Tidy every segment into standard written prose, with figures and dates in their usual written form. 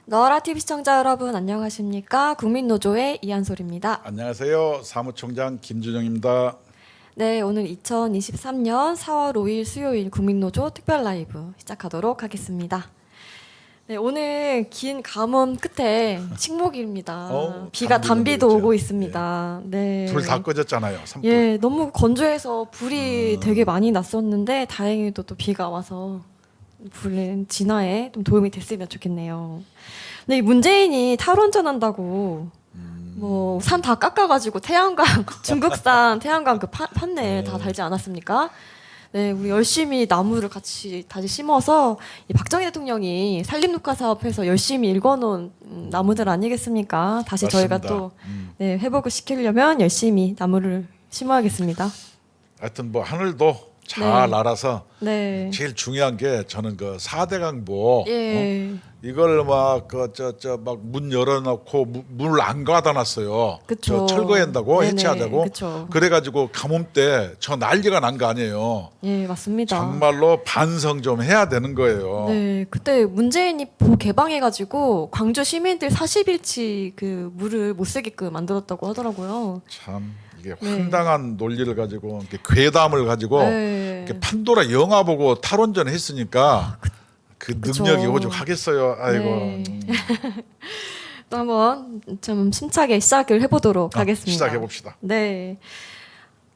너라 TV 시청자 여러분 안녕하십니까? 국민노조의 이한솔입니다. 안녕하세요. 사무총장 김준영입니다. 네, 오늘 2023년 4월 5일 수요일 국민노조 특별 라이브 시작하도록 하겠습니다. 네, 오늘 긴 가뭄 끝에 식목일입니다. 비가 단비도 오고 있습니다. 네. 불 다 꺼졌잖아요. 산불. 예, 너무 건조해서 불이 되게 많이 났었는데 다행히도 또 비가 와서 불 진화에 좀 도움이 됐으면 좋겠네요. 근데 이 문재인이 탈원전한다고 뭐 산 다 깎아가지고 태양광 중국산 태양광 그 판넬 다 달지 않았습니까? 네, 우리 열심히 나무를 같이 다시 심어서 이 박정희 대통령이 산림녹화 사업해서 열심히 일궈놓은 나무들 아니겠습니까? 다시 맞습니다. 저희가 또 네, 회복을 시키려면 열심히 나무를 심어야겠습니다. 하여튼 뭐 하늘도 잘 네. 알아서 네. 제일 중요한 게 저는 그 4대 강보 예. 이걸 막 그 막 문 열어놓고 문을 안 가다놨어요. 그쵸. 철거한다고 네네, 해체하자고. 그쵸. 그래가지고 가뭄 때 저 난리가 난 거 아니에요. 예, 맞습니다. 정말로 반성 좀 해야 되는 거예요. 네, 그때 문재인이 보 개방해가지고 광주 시민들 40일치 그 물을 못 쓰게끔 만들었다고 하더라고요. 참 이게 네. 황당한 논리를 가지고 이렇게 괴담을 가지고 네. 이렇게 판도라 영화 보고 탈원전 했으니까 그 그쵸. 능력이 오죽하겠어요. 아이고. 네. 또 한번 좀 심차게 시작을 해보도록 하겠습니다. 시작해 봅시다. 네,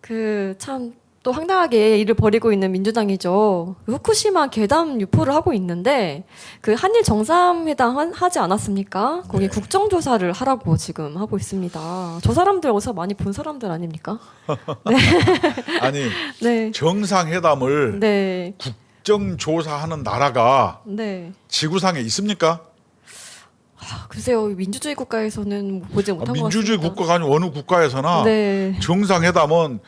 그 참 또 황당하게 일을 벌이고 있는 민주당이죠. 후쿠시마 괴담 유포를 하고 있는데 그 한일 정상회담 하지 않았습니까? 거기 네. 국정조사를 하라고 지금 하고 있습니다. 저 사람들 어디서 많이 본 사람들 아닙니까? 아니 네, 정상회담을 네, 국정조사하는 나라가 네. 지구상에 있습니까? 글쎄요, 민주주의 국가에서는 보지 못한 것 민주주의 같습니다. 국가가 아니고 어느 국가에서나 네, 정상회담은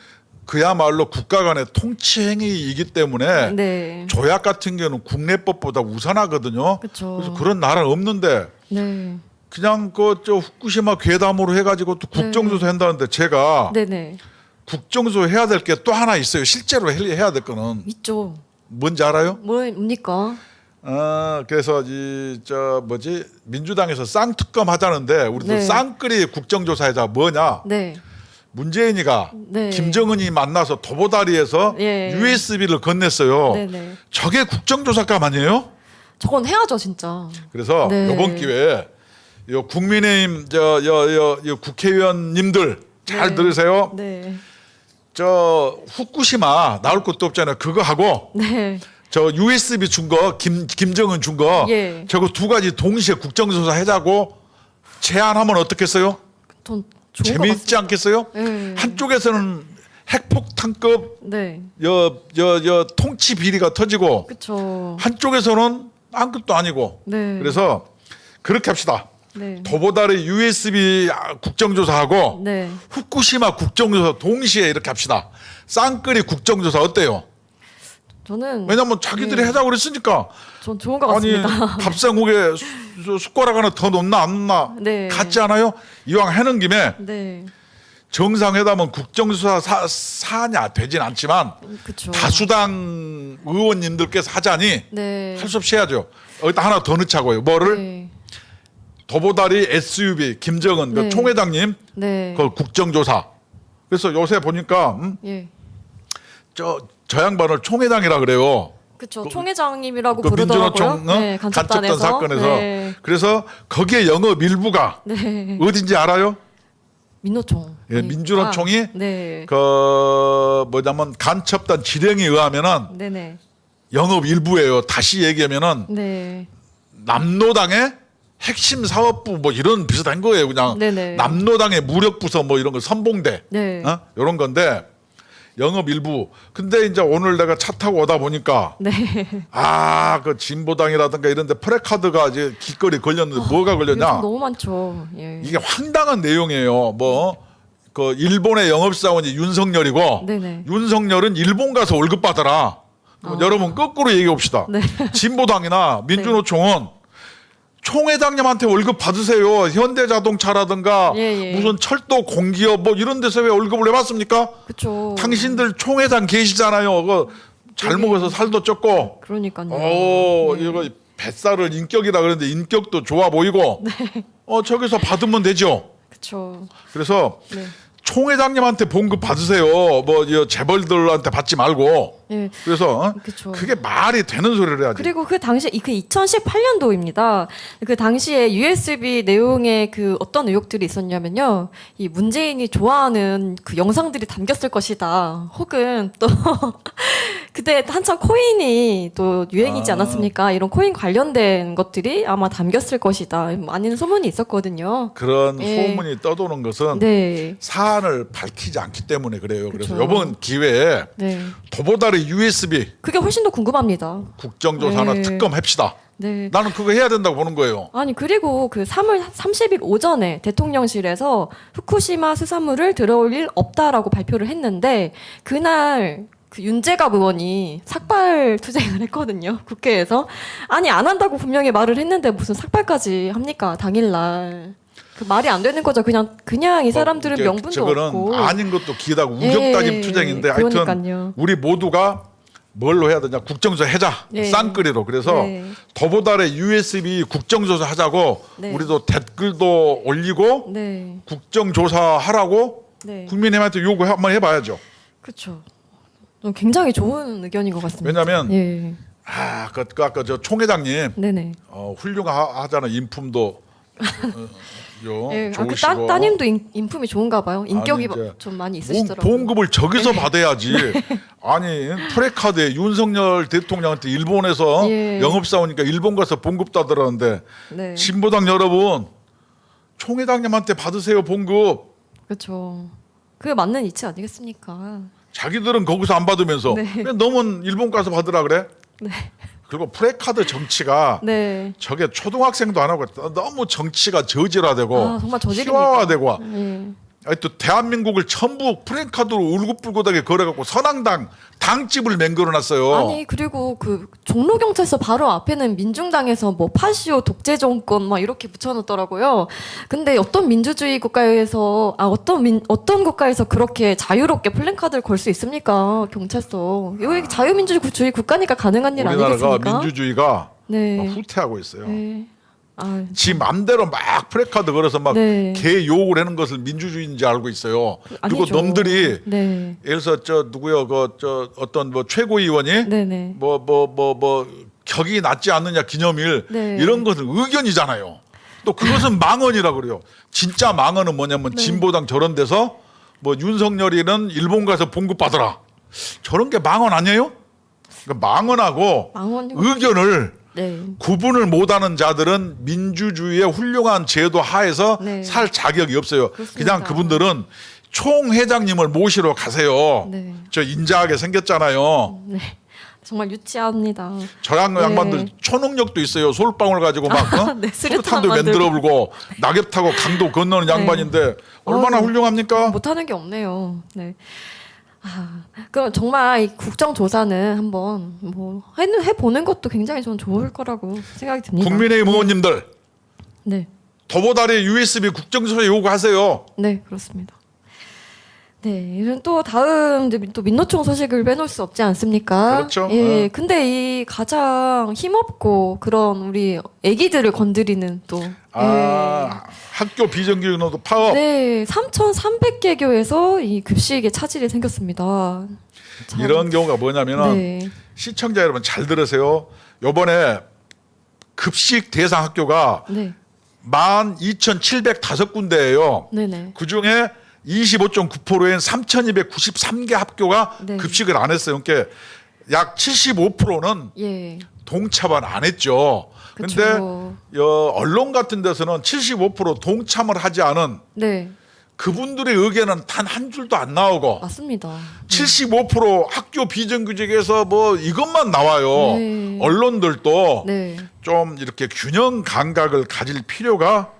그야말로 국가 간의 통치행위이기 때문에 네, 조약 같은 경우는 국내법보다 우선하거든요. 그렇죠. 그래서 그런 나라는 없는데 네, 그냥 그 저 후쿠시마 괴담으로 해가지고 또 국정조사 한다는데 제가 네, 네, 국정조사 해야 될 게 또 하나 있어요. 실제로 해야 될 거는 있죠. 뭔지 알아요? 뭡니까? 그래서 민주당에서 쌍특검 하자는데 우리도 네. 쌍끌이 국정조사하자 뭐냐? 네, 문재인이가 네. 김정은이 만나서 도보다리에서 예. USB를 건넸어요. 네, 네. 저게 국정조사감 아니에요? 저건 해야죠, 진짜. 그래서 네. 이번 기회에 요 국민의힘 요 국회의원님들 잘 네. 들으세요. 네, 저 후쿠시마 나올 것도 없잖아요. 그거 하고 네, 저 USB 준 거 김정은 준 거 예. 저거 두 가지 동시에 국정조사 해자고 제안하면 어떻겠어요? 전 좋은 것 재미있지 같습니다. 않겠어요? 네. 한쪽에서는 핵폭탄급 네, 통치 비리가 터지고 그렇죠. 한쪽에서는 아무것도 아니고 네, 그래서 그렇게 합시다. 네, 도보다리 USB 국정조사하고 네, 후쿠시마 국정조사 동시에 이렇게 합시다. 쌍끌이 국정조사 어때요? 저는 왜냐면 자기들이 네. 하자고 그랬으니까. 전 좋은 것 아니 같습니다. 밥상국에 숟가락 하나 더 넣나 안 넣나 네. 같지 않아요? 이왕 해는 김에 네, 정상회담은 국정조사 사냐 되진 않지만 그렇죠. 다수당 의원님들께서 하자니 네, 할 수 없이 해야죠. 여기다 하나 더 넣자고요. 뭐를? 네, 도보다리 SUV 김정은 그 네. 총회장님 네, 그 국정조사. 그래서 요새 보니까 예, 저 양반을 총회장이라 그래요. 그렇죠. 총회장님이라고 그 부르더라고요. 민주노총 네, 간첩단 간첩단에서. 사건에서 네, 그래서 거기에 영업 일부가 네, 어딘지 알아요? 민노총. 예, 민주노총이 아, 네, 뭐냐면 간첩단 지령에 의하면은 네, 네, 영업 일부예요. 다시 얘기하면은 네, 남노당의 핵심 사업부 뭐 이런 비슷한 거예요. 그냥 네네. 남노당의 무력부서 뭐 이런 거 선봉대 네, 이런 건데 영업 일부. 근데 이제 오늘 내가 차 타고 오다 보니까 네. 그 진보당이라든가 이런데 프레카드가 이제 길거리 걸렸는데 뭐가 요즘 걸렸냐? 너무 많죠. 예. 이게 황당한 내용이에요. 그 일본의 영업사원이 윤석열이고 네네. 윤석열은 일본 가서 월급 받아라. 그럼 여러분 거꾸로 얘기해 봅시다. 네. 진보당이나 민주노총은 총회장님한테 월급 받으세요. 현대자동차라든가 예, 예. 무슨 철도 공기업 뭐 이런 데서 왜 월급을 왜 받습니까? 그렇죠. 당신들 총회장 계시잖아요. 잘 먹어서 살도 쪘고. 그러니까요. 이거 뱃살을 인격이라 그러는데 인격도 좋아 보이고. 저기서 받으면 되죠. 그렇죠. 그래서 네. 총회장님한테 봉급 받으세요. 이 재벌들한테 받지 말고. 예. 그래서 그쵸. 그게 말이 되는 소리를 해야지. 그리고 그 당시 그 2018년도입니다. 그 당시에 USB 내용에 그 어떤 의혹들이 있었냐면요. 이 문재인이 좋아하는 그 영상들이 담겼을 것이다. 혹은 또 그때 한참 코인이 또 유행이지 않았습니까? 이런 코인 관련된 것들이 아마 담겼을 것이다. 많은 소문이 있었거든요. 그런 예. 소문이 떠도는 것은 네. 사안을 밝히지 않기 때문에 그래요. 그래서 그쵸. 이번 기회에 네. 도보다리 USB 그게 훨씬 더 궁금합니다. 국정조사나 네. 특검합시다. 네. 나는 그거 해야 된다고 보는 거예요. 아니 그리고 그 3월 30일 오전에 대통령실에서 후쿠시마 수산물을 들어올 일 없다라고 발표를 했는데 그날 그 윤재갑 의원이 삭발 투쟁을 했거든요. 국회에서. 아니 안 한다고 분명히 말을 했는데 무슨 삭발까지 합니까? 당일날. 그 말이 안 되는 거죠. 그냥 이 사람들은 이게 명분도 저거는 없고. 아닌 것도 기다고 우격다짐 예, 투쟁인데 하여튼 그러니까요. 우리 모두가 뭘로 해야 되냐 국정조사 하자 네. 쌍끌이로 그래서 네. 더보달의 USB 국정조사 하자고 네. 우리도 댓글도 올리고 네. 국정조사 하라고 네. 국민의힘한테 요구 한번 해봐야죠. 그렇죠. 굉장히 좋은 의견인 것 같습니다. 왜냐하면 예. 아까 저 총회장님 네네. 훌륭하잖아 인품도 예, 좋으시고 따님도 인품이 좋은가 봐요. 인격이 아니, 이제 좀 많이 있으시더라고요. 봉급을 저기서 받아야지. 아니 프레카드에 윤석열 대통령한테 일본에서 예. 영업사오니까 일본 가서 봉급 따더라는데 네. 진보당 여러분 총회장님한테 받으세요 봉급. 그렇죠. 그게 맞는 이치 아니겠습니까? 자기들은 거기서 안 받으면서 네. 왜 너는 일본 가서 받으라 그래? 네. 그리고 프레카드 정치가 네. 저게 초등학생도 안 하고 너무 정치가 저질화되고 아, 정말 저질입니다. 희화화되고 예. 아니 또 대한민국을 전부 프랜카드로 울긋불긋하게 걸어갖고 선앙당 당집을 맹글어놨어요. 아니 그리고 그 종로 경찰서 바로 앞에는 민중당에서 뭐 파시오 독재 정권 막 이렇게 붙여놓더라고요. 근데 어떤 민주주의 국가에서 어떤 국가에서 그렇게 자유롭게 플랜카드를 걸 수 있습니까? 경찰서 여기 자유민주주의 국가니까 가능한 일 우리나라가 아니겠습니까? 민주주의가 네. 막 후퇴하고 있어요. 네. 아, 지 맘대로 막 프랜카드 걸어서 막 네. 개 욕을 하는 것을 민주주의인지 알고 있어요. 그리고 아니죠. 놈들이 네. 예를 들어서 저 누구요 저 어떤 뭐 최고위원이 네네. 뭐 격이 낮지 않느냐 기념일 네. 이런 것은 의견이잖아요. 또 그것은 망언이라 그래요. 진짜 망언은 뭐냐면 네. 진보당 저런 데서 뭐 윤석열이는 일본 가서 봉급 받으라 저런 게 망언 아니에요? 그러니까 망언하고 의견을 네. 구분을 못하는 자들은 민주주의의 훌륭한 제도 하에서 네. 살 자격이 없어요. 그렇습니다. 그냥 그분들은 총회장님을 모시러 가세요. 네. 저 인자하게 생겼잖아요. 네. 정말 유치합니다. 저랑 네. 양반들 초능력도 있어요. 솔방울 가지고 막 네, 수류탄도 수류탄 만들어 불고 낙엽 타고 강도 건너는 네. 양반인데 얼마나 어휴, 훌륭합니까? 못하는 게 없네요. 네. 그럼 정말 이 국정조사는 한번 뭐 해보는 것도 굉장히 저는 좋을 거라고 생각이 듭니다. 국민의힘 의원님들 네, 더보다리 USB 국정조사 요구하세요. 네 그렇습니다. 네, 이런 또 다음 또 민노총 소식을 빼놓을 수 없지 않습니까? 그렇죠. 예, 근데 이 가장 힘없고 그런 우리 아기들을 건드리는 또 학교 비정규직노조 파업. 네, 3,300개 교에서 이 급식에 차질이 생겼습니다. 참, 이런 경우가 뭐냐면은 네, 시청자 여러분 잘 들으세요. 요번에 급식 대상 학교가 네, 12,705군데예요. 네네. 그 중에 25.9%인 3,293개 학교가 네. 급식을 안 했어요. 그러니까 약 75%는 예. 동참을 안 했죠. 근데 그쵸. 언론 같은 데서는 75% 동참을 하지 않은 네, 그분들의 의견은 단 한 줄도 안 나오고 맞습니다. 75% 학교 비정규직에서 뭐 이것만 나와요. 네. 언론들도 네, 좀 이렇게 균형 감각을 가질 필요가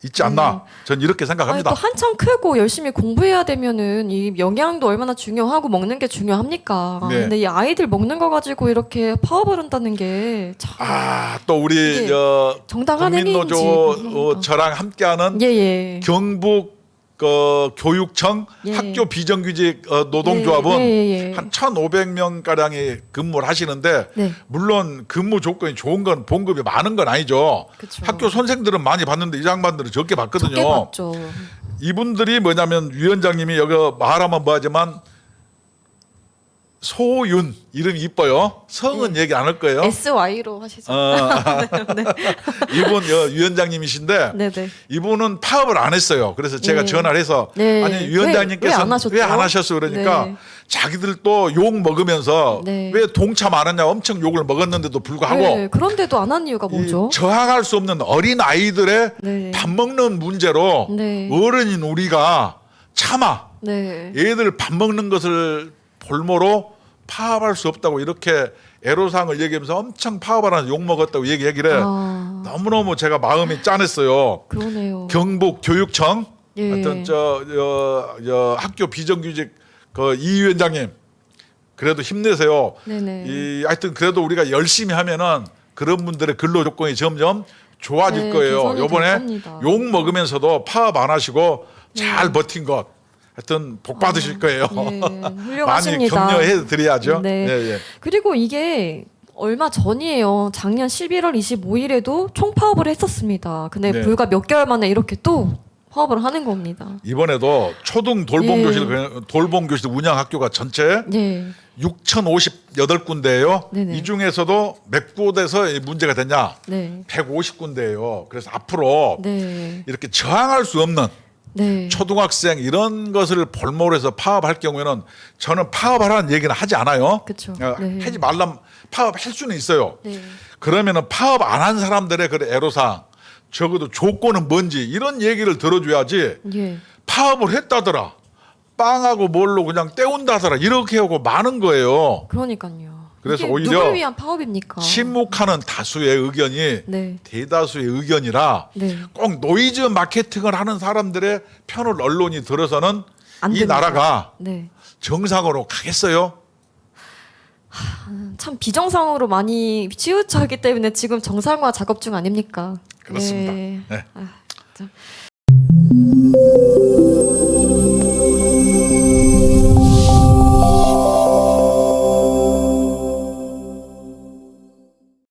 있지 않나. 전 이렇게 생각합니다. 아니, 또 한참 크고 열심히 공부해야 되면은 이 영양도 얼마나 중요하고 먹는 게 중요합니까? 네. 근데 이 아이들 먹는 거 가지고 이렇게 파업을 한다는 게 참 또 우리 이게 정당한 행위인지 국민노조 궁금합니다. 저랑 함께하는 예. 경북 교육청 예. 학교 비정규직 노동조합은 예. 한 1,500명 가량이 근무를 하시는데 네. 물론 근무 조건이 좋은 건 봉급이 많은 건 아니죠. 그쵸. 학교 선생들은 많이 받는데 이 양반들은 적게 받거든요. 적게 받죠. 이분들이 뭐냐면 위원장님이 여기 말하면 뭐하지만 소윤 이름이 이뻐요. 성은 얘기 안 할 거예요. SY로 하시죠. 이분 위원장님이신데 네네. 이분은 파업을 안 했어요. 그래서 제가 네. 전화를 해서 네. 아니 위원장님께서 왜 안 하셨어 그러니까 네. 자기들도 욕 먹으면서 네. 왜 동참 안 하냐 엄청 욕을 먹었는데도 불구하고 네, 그런데도 안 한 이유가 이 뭐죠? 저항할 수 없는 어린 아이들의 네. 밥 먹는 문제로 네. 어른인 우리가 참아 네. 얘들 밥 먹는 것을 볼모로 파업할 수 없다고 이렇게 애로사항을 얘기하면서 엄청 파업하라는 욕 먹었다고 얘기하길래 아, 너무너무 제가 마음이 짠했어요. 그러네요. 경북 교육청 예. 어떤 학교 비정규직 이 위원장님 그래도 힘내세요. 네네. 하여튼 그래도 우리가 열심히 하면은 그런 분들의 근로 조건이 점점 좋아질 네, 거예요. 개선이 요번에 될 겁니다. 욕 먹으면서도 파업 안 하시고 잘 버틴 것 하여튼 복 받으실 거예요. 예, 많이 훌륭하십니다. 격려해 드려야죠. 네. 예. 그리고 이게 얼마 전이에요. 작년 11월 25일에도 총파업을 했었습니다. 근데 네. 불과 몇 개월 만에 이렇게 또 파업을 하는 겁니다. 이번에도 초등 돌봄교실 돌봄교실 운영 학교가 전체 예. 6,058군데예요. 네네. 이 중에서도 몇 곳에서 문제가 됐냐? 네. 150군데예요. 그래서 앞으로 네. 이렇게 저항할 수 없는 네. 초등학생 이런 것을 볼모로 해서 파업할 경우에는 저는 파업하라는 얘기는 하지 않아요. 그쵸. 어, 네. 하지 말람 파업할 수는 있어요. 네. 그러면은 파업 안 한 사람들의 그 애로사항 적어도 조건은 뭔지 이런 얘기를 들어줘야지 예. 파업을 했다더라. 빵하고 뭘로 그냥 때운다더라. 이렇게 하고 많은 거예요. 그러니까요. 그래서 이게 오히려 누굴 위한 파업입니까? 침묵하는 다수의 의견이 네. 대다수의 의견이라 네. 꼭 노이즈 마케팅을 하는 사람들의 편을 언론이 들어서는 안 이 됩니다. 나라가 네. 정상으로 가겠어요? 참 비정상으로 많이 치우쳐하기 때문에 지금 정상화 작업 중 아닙니까? 그렇습니다. 네. 네. 아, 진짜.